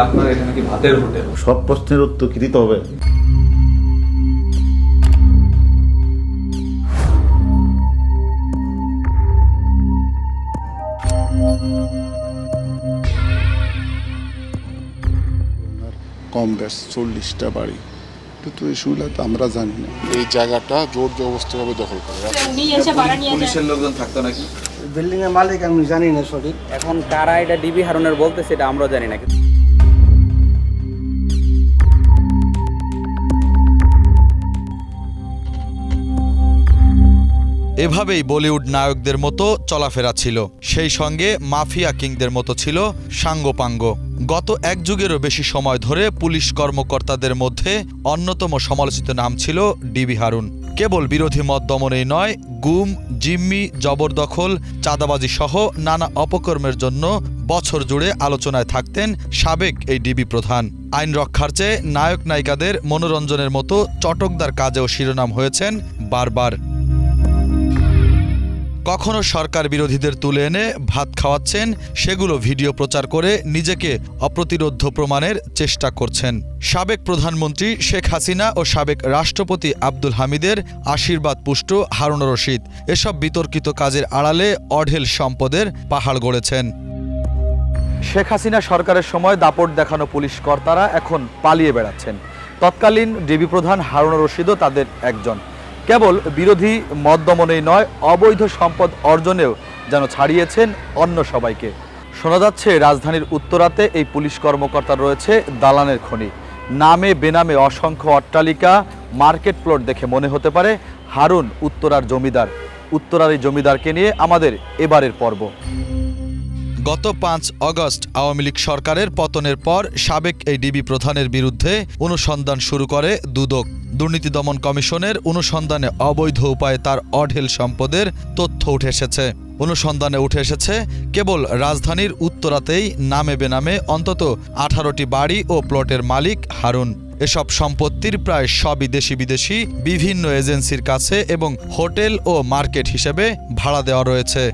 আপনার এখানে কি ভাতের হোটেল? সব প্রশ্নের উত্তর কি দিতে হবে? কম গ্যাস 40টা বাড়ি তো এসবগুলো তো আমরা জানি না। এই জায়গাটা জোর জবরদস্তিভাবে দখল করে পুলিশের লোকজন থাকতো নাকি? বিল্ডিং এর মালিক আমি জানি না সঠিক। এখন কারা এটা ডিবি হারুনের বলতেছে এটা আমরা জানি না। এভাবেই বলিউড নায়কদের মতো চলাফেরা ছিল, সেই সঙ্গে মাফিয়া কিংদের মতো ছিল সাঙ্গপাঙ্গ। গত এক যুগেরও বেশি সময় ধরে পুলিশ কর্মকর্তাদের মধ্যে অন্যতম সমালোচিত নাম ছিল ডিবি হারুন। কেবল বিরোধী মত দমনেই নয়, গুম, জিম্মি, জবরদখল, চাঁদাবাজি সহ নানা অপকর্মের জন্য বছর জুড়ে আলোচনায় থাকতেন সাবেক এই ডিবি প্রধান। আইন রক্ষার চেয়ে নায়ক নায়িকাদের মনোরঞ্জনের মতো চটকদার কাজেও শিরোনাম হয়েছেন বারবার। কখনো সরকার বিরোধীদের তুলে এনে ভাত খাওয়াচ্ছেন, সেগুলো ভিডিও প্রচার করে নিজেকে অপ্রতিরোধ্য প্রমাণের চেষ্টা করছেন। সাবেক প্রধানমন্ত্রী শেখ হাসিনা ও সাবেক রাষ্ট্রপতি আব্দুল হামিদের আশীর্বাদ পুষ্ট হারুন রশিদ এসব বিতর্কিত কাজের আড়ালে অঢেল সম্পদের পাহাড় গড়েছেন। শেখ হাসিনা সরকারের সময় দাপট দেখানো পুলিশ কর্তারা এখন পালিয়ে বেড়াচ্ছেন। তৎকালীন ডিবি প্রধান হারুন রশিদও তাদের একজন। কেবল বিরোধী মত দমনেই নয়, অবৈধ সম্পদ অর্জনেও যেন ছাড়িয়েছেন অন্য সবাইকে। শোনা যাচ্ছে রাজধানীর উত্তরাতে এই পুলিশ কর্মকর্তার রয়েছে দালানের খনি। নামে বেনামে অসংখ্য অট্টালিকা, মার্কেট প্লট দেখে মনে হতে পারে হারুন উত্তরার জমিদার। উত্তরার এই জমিদারকে নিয়ে আমাদের এবারের পর্ব। গত 5 অগস্ট আওয়ামী লীগ সরকারের পতনের পর সাবেক এই ডিবি প্রধানের বিরুদ্ধে অনুসন্ধান শুরু করে দুদক। দুর্নীতি দমন কমিশনের অনুসন্ধানে অবৈধ উপায়ে তার অঢেল সম্পদের তথ্য উঠে এসেছে। অনুসন্ধানে উঠে এসেছে কেবল রাজধানীর উত্তরাতেই নামে বেনামে অন্তত 18টি বাড়ি ও প্লটের মালিক হারুন। এসব সম্পত্তির প্রায় সবই দেশি বিদেশি বিভিন্ন এজেন্সির কাছে এবং হোটেল ও মার্কেট হিসেবে ভাড়া দেওয়া রয়েছে।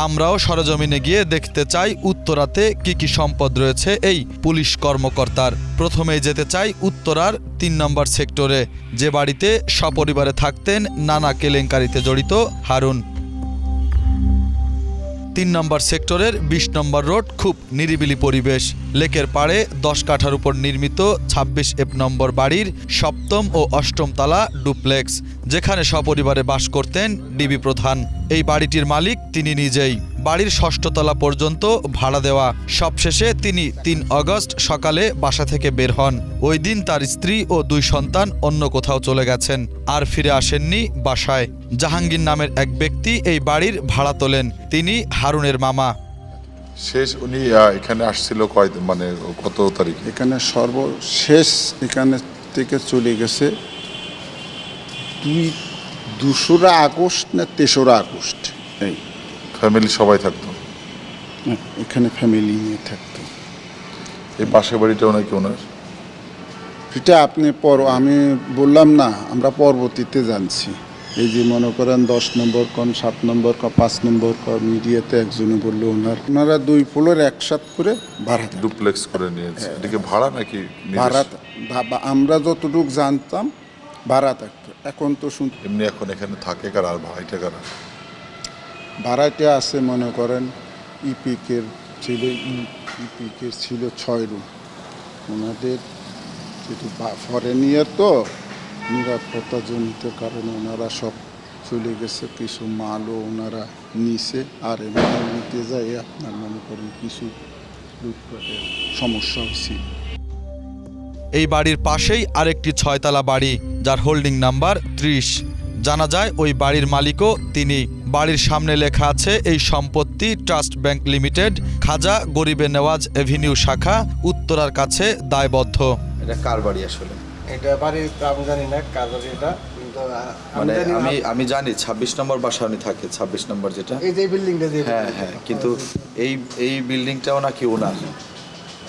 আমরাও সরেজমিনে গিয়ে দেখতে চাই উত্তরাতে কি কি সম্পদ রয়েছে এই পুলিশ কর্মকর্তার। প্রথমেই যেতে চাই উত্তরার 3 নম্বর সেক্টরে, যে বাড়িতে সপরিবারে থাকতেন নানা কেলেঙ্কারিতে জড়িত হারুন। 3 নম্বর সেক্টরের 20 নম্বর রোড খুব নিরিবিলি পরিবেশ। লেকের পাড়ে 10 কাঠার উপর নির্মিত 26F নম্বর বাড়ির 7ম ও 8ম তলা ডুপ্লেক্স, যেখানে সপরিবারে বাস করতেন ডিবি প্রধান। এই বাড়িটির মালিক তিনি নিজেই। বাড়ির 6ষ্ঠ তলা পর্যন্ত ভাড়া দেওয়া। সবশেষে তিনি 3 অগস্ট সকালে বাসা থেকে বের হন। ওই দিন তার স্ত্রী ও 2 সন্তান অন্য কোথাও চলে গেছেন, আর ফিরে আসেননি বাসায়। জাহাঙ্গীর নামের এক ব্যক্তি এই বাড়ির ভাড়া তোলেন, তিনি হারুনের মামা। শেষ উনি এখানে আসছিল মানে কত তারিখে? এখানে সর্বশেষ এখানে থেকে চলে গেছে 2রা আগস্ট না 3রা আগস্ট। এই ফ্যামিলি সবাই থাকতো এখানে, ফ্যামিলি নিয়ে থাকতো। এই পাশের বাড়িটাও নাকি ওনার? এটা আপনি আমি বললাম না, আমরা পরবর্তীতে জানছি। এই যে মনে করেন 10 নম্বর কোন 7 নম্বর ক 5 নম্বর ক মিডিয়াতে একজনে বললো ওনারা 2 ফ্লোর একসাথ করে ভাড়া ডুপ্লেক্স করে নিয়েছে। এদিকে ভাড়া নাকি ভাড়া? আমরা যতটুকু জানতাম ভাড়া থাকতো। এখন তো এমনি এখন এখানে থাকে কারা আর ভাড়াইটা কারা? ভাড়াটা আছে মনে করেন ইপিকের ছিল 6 রুম। ওনাদের যেহেতু ফরেনিয়ার তো নিরাপত্তাজনিত কারণে ওনারা সব চলে গেছে। কিছু মালও ওনারা নিছে, আর এমনি নিতে যায় আপনার মনে করেন কিছু লুটপাটের সমস্যা হয়েছে। এই বাড়ির পাশেই আরেকটি 6তলা বাড়ি, যার হোল্ডিং নাম্বার 30। জানা যায় ওই বাড়ির মালিকও তিনি। বাড়ির সামনে লেখা আছে এই সম্পত্তি ট্রাস্ট ব্যাংক লিমিটেড, খাজা গরিবে নেওয়াজ এভিনিউ শাখা, উত্তরার কাছে দায়বদ্ধ। এটা কার বাড়ি আসলে? এটা বাড়ি আমি জানি না কার বাড়ি এটা, কিন্তু মানে আমি জানি 26 নম্বর বাসা উনি থাকে, 26 নম্বর যেটা, এই যে বিল্ডিংটা যে হ্যাঁ, কিন্তু এই বিল্ডিংটাও নাকি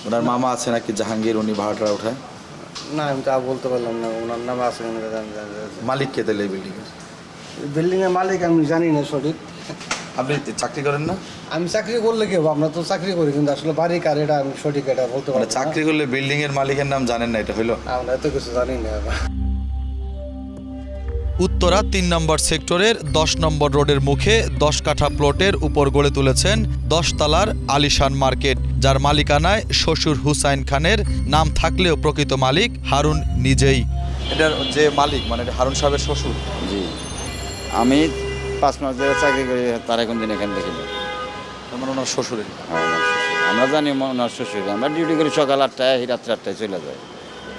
ওনার মামা আছে নাকি জাহাঙ্গীর, উনি ভাড়াটা ওঠায় না। আমি তা বলতে পারলাম না, ওনার নাম আছে। মালিক কে দিলে এই বিল্ডিং এর? বিল্ডিং এর মালিক আমি জানি না সঠিক। আপনি চাকরি করেন না? আমি চাকরি করলে কি হবে, আমরা তো চাকরি করি, কিন্তু আসলে বাড়ি কার এটা আমি সঠিক এটা বলতে মানে পারবো না। চাকরি করলে বিল্ডিং এর মালিকের নাম জানেন না, এটা হইলো? আমরা এত কিছু জানি না। উত্তরা ৩ নম্বর সেক্টরের ১০ নম্বর রোডের মুখে ১০ কাঠা প্লটের উপর গড়ে তুলেছেন ১০ তলার আলিশান মার্কেট, যার মালিকানায় শ্বশুর হুসাইন খানের নাম থাকলেও প্রকৃত মালিক হারুন নিজেই। এটার যে মালিক মানে এটা হারুন সাহেবের শ্বশুর। জি, আমি 5 মাস ধরে চাকরি করি, তারা কোন দিন এখানে দেখিনি। তার মানে ওনার শ্বশুরের। আমরা জানি ওনার শ্বশুর, আমরা ডিউটি করি সকাল 8টায়, রাত্রে 8টায় চলে যাই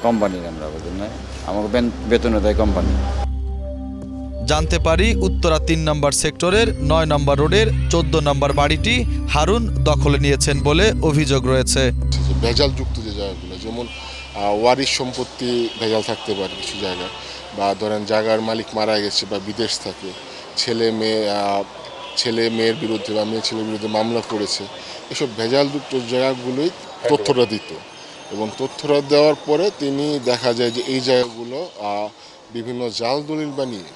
কোম্পানির। আমরা বুঝলেন, আমাকে বেতনও দেয় কোম্পানি। জানতে পারি উত্তরা ৩ নম্বর সেক্টরের ৯ নম্বর রোডের ১৪ নম্বর বাড়িটি হারুন দখলে নিয়েছেন বলে অভিযোগ রয়েছে। ভেজালযুক্ত যে জায়গাগুলো, যেমন ওয়ারিশ সম্পত্তি ভেজাল থাকতে পারে কিছু জায়গায়, বা ধরেন জায়গার মালিক মারা গেছে বা বিদেশ থাকে, ছেলে মেয়ের বিরুদ্ধে বা মেয়ে ছেলের বিরুদ্ধে মামলা করেছে, এসব ভেজালযুক্ত জায়গাগুলোই তথ্যটা দিত। এবং তথ্যটা দেওয়ার পরে তিনি দেখা যায় যে এই জায়গাগুলো বিভিন্ন জাল দলিল বানিয়ে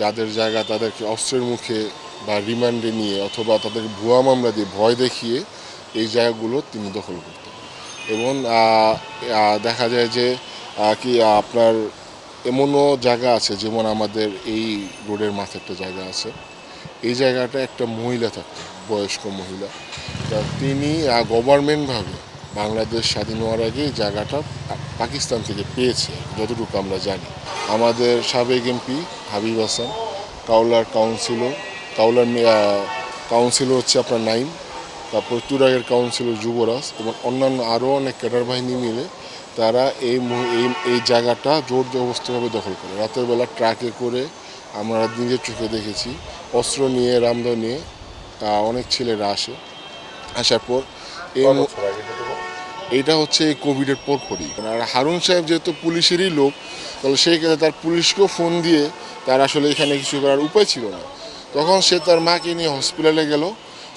যাদের জায়গা তাদেরকে অস্ত্রের মুখে বা রিমান্ডে নিয়ে অথবা তাদেরকে ভুয়া মামলা দিয়ে ভয় দেখিয়ে এই জায়গাগুলো তিনি দখল করতেন। এবং দেখা যায় যে কি আপনার এমনও জায়গা আছে, যেমন আমাদের এই রোডের মাথায় একটা জায়গা আছে, এই জায়গাটা একটা মহিলা থাকতো, বয়স্ক মহিলা, তা তিনি গভর্নমেন্টভাবে বাংলাদেশ স্বাধীন হওয়ার আগে এই জায়গাটা পাকিস্তান থেকে পেয়েছে যতটুকু আমরা জানি। আমাদের সাবেক এমপি হাবিব হাসান, কাউলার কাউন্সিলর হচ্ছে আপনার নাইম, তারপর তুরাগের কাউন্সিলর যুবরাজ এবং অন্যান্য আরও অনেক ক্যাডার বাহিনী মিলে তারা এই জায়গাটা জোর জবরদস্তভাবে দখল করে। রাতের বেলা ট্রাকে করে আমরা নিজের চোখে দেখেছি, অস্ত্র নিয়ে রামদা নিয়ে অনেক ছেলেরা আসার পর এইটা হচ্ছে এই কোভিডের পরপরই। আর হারুন সাহেব যেহেতু পুলিশেরই লোক, তাহলে সেই ক্ষেত্রে তার পুলিশকেও ফোন দিয়ে তার আসলে এখানে কিছু করার উপায় ছিল না। তখন সে তার মাকে নিয়ে হসপিটালে গেল।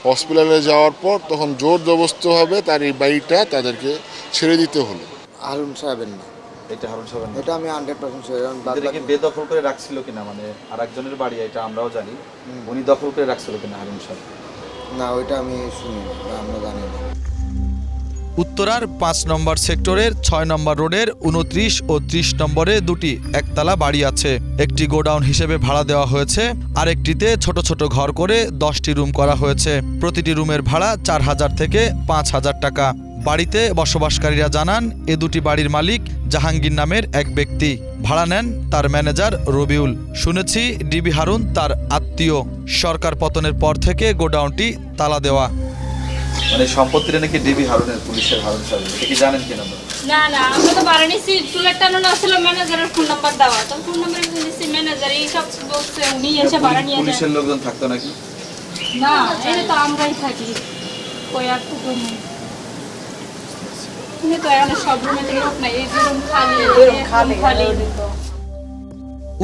হসপিটালে যাওয়ার পর তখন জোর জবরদস্তভাবে তার এই বাড়িটা তাদেরকে ছেড়ে দিতে হলো। হারুন সাহেবের না, এটা হারুন সাহেবের না? এটা আমি 100% শিওর। এটাকে বেদখল করে রাখছিল কিনা, মানে আরেকজনের বাড়ি, এটা আমরাও জানি, উনি দখল করে রাখছিল কিনা হারুন সাহেব? না, ওইটা আমি শুনি না, আমরা জানি না। উত্তরার ৫ নম্বর সেক্টরের ৬ নম্বর রোডের ২৯ ও ৩০ নম্বরে দুটি একতলা বাড়ি আছে। একটি গোডাউন হিসেবে ভাড়া দেওয়া হয়েছে, আরেকটিতে ছোট ছোট ঘর করে ১০টি রুম করা হয়েছে। প্রতিটি রুমের ভাড়া ৪,০০০ থেকে ৫,০০০ টাকা। বাড়িতে বসবাসকারীরা জানান এ দুটি বাড়ির মালিক জাহাঙ্গীর নামের এক ব্যক্তি, ভাড়া নেন তার ম্যানেজার রবিউল। শুনেছি ডিবি হারুন তার আত্মীয়। সরকার পতনের পর থেকে গোডাউনটি তালা দেওয়া। মানে সম্পত্তিটা নাকি ডিবি হারুনের, পুলিশের হারুন সাহেব, এটা কি জানেন কিনা? না না, আমরা তো বাড়ি নিছি, টুলের টানো ছিল ম্যানেজারের ফোন নাম্বার দেওয়া, তো ফোন নাম্বার দিয়েছি ম্যানেজার, এই সব বলছে উনি এসে ভাড়া নিয়ে যায়। পুলিশের লোকজন থাকতো নাকি? না, এটা তো আমরাই থাকি, কই আর তো তুমি তো এখানে সব রুমে তো লোক নাই, এই রুম খালি।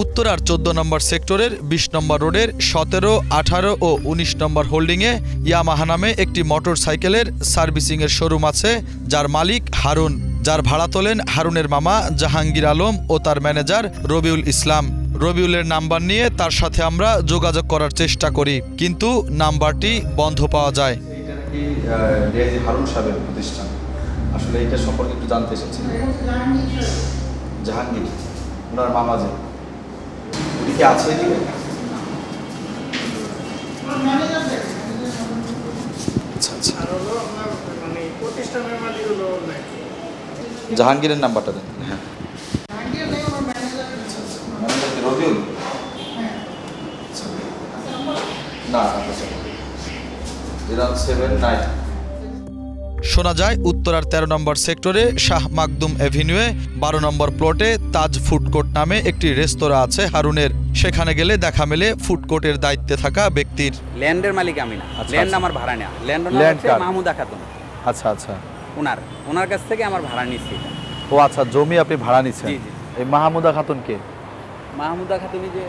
উত্তরার ১৪ নম্বর সেক্টরের ২০ নম্বর রোডের ১৭, ১৮ ও ১৯ নম্বর হোল্ডিংয়ে ইয়ামাহা নামে একটি মোটর সাইকেলের সার্ভিসিংয়ের শোরুম আছে, যার মালিক হারুন, যার ভাড়া তোলেন হারুনের মামা জাহাঙ্গীর আলম ও তার ম্যানেজার রবিউল ইসলাম। রবিউলের নাম্বার নিয়ে তার সাথে আমরা যোগাযোগ করার চেষ্টা করি, কিন্তু নাম্বারটি বন্ধ পাওয়া যায়। এটা নাকি ডিআইজি হারুন সাহেবের প্রতিষ্ঠান, আসলে এটা সম্পর্কে একটু জানতে এসেছি। জাহাঙ্গীর ওনার মামা, যে উনি কি আছে এদিকে? আচ্ছা আচ্ছা, জাহাঙ্গীরের নাম্বারটা দেন। হ্যাঁ, রবিউল না, 079। শোনা যায় উত্তরার ১৩ নম্বর সেক্টরে শাহ মাকদুম এভিনিউয়ে ১২ নম্বর প্লটে তাজ ফুডকোর্ট নামে একটি রেস্তোরাঁ আছে হারুনের। সেখানে গেলে দেখা মেলে ফুডকোর্টের দায়িত্বে থাকা ব্যক্তির। ল্যান্ডের মালিক আমি না, ল্যান্ড আমার ভাড়া নেওয়া। ল্যান্ড মাহমুদা খাতুন। আচ্ছা আচ্ছা, ওনার কাছ থেকে আমার ভাড়া নিচ্ছি। ও আচ্ছা, জমি আপনি ভাড়া নিচ্ছেন? জি জি। এই মাহমুদা খাতুন কে? মাহমুদা খাতুনই যে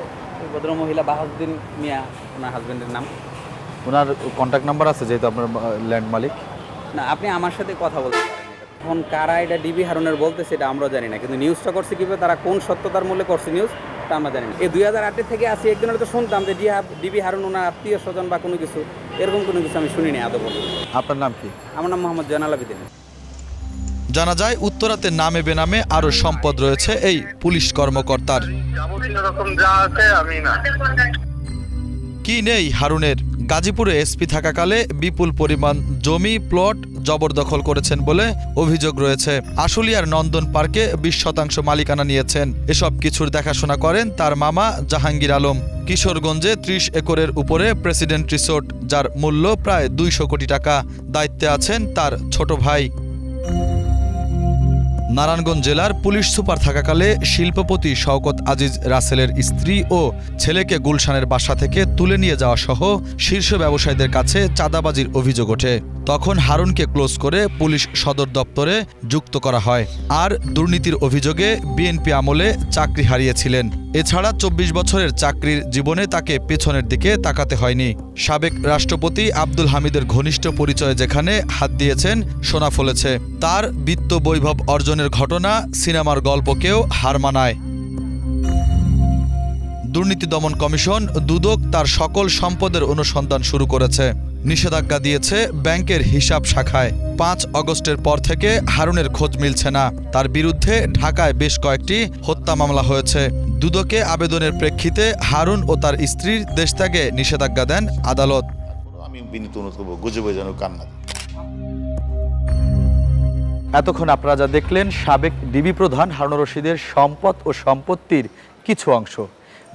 ভদ্র মহিলা, বাহাউদ্দিন মিয়া ওনার হাজবেন্ডের নাম। ওনার কন্ট্যাক্ট নাম্বার আছে যেহেতু আপনার ল্যান্ড মালিক? না, আপনি আমার সাথে কথা বলতে পারেন। এখন কারা এটা ডিবি হারুনের বলতেছে এটা আমরাও জানি না, কিন্তু নিউজটা করছে কিভাবে, তারা কোন সত্যতার মূল্যে করছে নিউজ তা আমরা জানি না। এই 2008 থেকে আসি, একদিন হয়তো শুনতাম যে ডিবি হারুন ওনার আত্মীয় স্বজন বা কোনো কিছু, এরকম কোনো কিছু আমি শুনিনি আদৌ বলতে। আপনার নাম কি? আমার নাম মোহাম্মদ জয়নাল আবেদিন। জানা যায় উত্তরাতে নামে বেনামে আরও সম্পদ রয়েছে এই পুলিশ কর্মকর্তার। কি নেই হারুনের? গাজীপুরে এসপি থাকাকালে বিপুল পরিমাণ জমি প্লট জবরদখল করেছেন বলে অভিযোগ রয়েছে। আশুলিয়ার নন্দন পার্কে 20% মালিকানা নিয়েছেন। এসব কিছুর দেখাশোনা করেন তার মামা জাহাঙ্গীর আলম। কিশোরগঞ্জে 30 একরের উপরে প্রেসিডেন্ট রিসোর্ট, যার মূল্য প্রায় 200 কোটি টাকা। দায়িত্বে আছেন তার ছোট ভাই। নারায়ণগঞ্জ জেলার পুলিশ সুপার থাকাকালে শিল্পপতি শওকত আজিজ রাসেলের স্ত্রী ও ছেলেকে গুলশানের বাসা থেকে তুলে নিয়ে যাওয়া সহ শীর্ষ ব্যবসায়ীদের কাছে চাঁদাবাজির অভিযোগ ওঠে। তখন হারুনকে ক্লোজ করে পুলিশ সদর দপ্তরে যুক্ত করা হয়। আর দুর্নীতির অভিযোগে বিএনপি আমলে চাকরি হারিয়েছিলেন। এছাড়া 24 বছরের চাকরির জীবনে তাকে পেছনের দিকে তাকাতে হয়নি। সাবেক রাষ্ট্রপতি আব্দুল হামিদের ঘনিষ্ঠ পরিচয়ে যেখানে হাত দিয়েছেন সোনা ফলেছে। তার বিত্ত বৈভব অর্জনের ঘটনা সিনেমার গল্পকেও হার মানায়। দুর্নীতি দমন কমিশন দুদক তার সকল সম্পদের অনুসন্ধান শুরু করেছে। নিষেধাজ্ঞা দিয়েছে ব্যাংকের হিসাব শাখায়। 5 আগস্টের পর থেকে হারুনের খোঁজ মিলছে না। তার বিরুদ্ধে ঢাকায় বেশ কয়েকটি হত্যা মামলা হয়েছে। দুদকে আবেদনের প্রেক্ষিতে হারুন ও তার স্ত্রীর দেশত্যাগে নিষেধাজ্ঞা দেন আদালত। আমি বিনীত অনুরোধ করবো গুজবে যেন কান্না। এতক্ষণ আপনারা যা দেখলেন সাবেক ডিবি প্রধান হারুনুর রশিদের সম্পদ ও সম্পত্তির কিছু অংশ।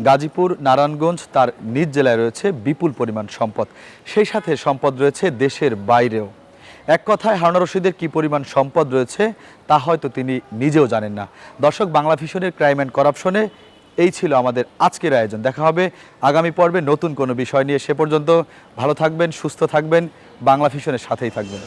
গাজীপুর, নারায়ণগঞ্জ তার নিজ জেলায় রয়েছে বিপুল পরিমাণ সম্পদ। সেই সাথে সম্পদ রয়েছে দেশের বাইরেও। এক কথায় হারুনুর রশিদের কী পরিমাণ সম্পদ রয়েছে তা হয়তো তিনি নিজেও জানেন না। দর্শক, বাংলা ভিশনের ক্রাইম অ্যান্ড করাপশনে এই ছিল আমাদের আজকের আয়োজন। দেখা হবে আগামী পর্বে নতুন কোনো বিষয় নিয়ে। সে পর্যন্ত ভালো থাকবেন, সুস্থ থাকবেন, বাংলা ভিশনের সাথেই থাকবেন।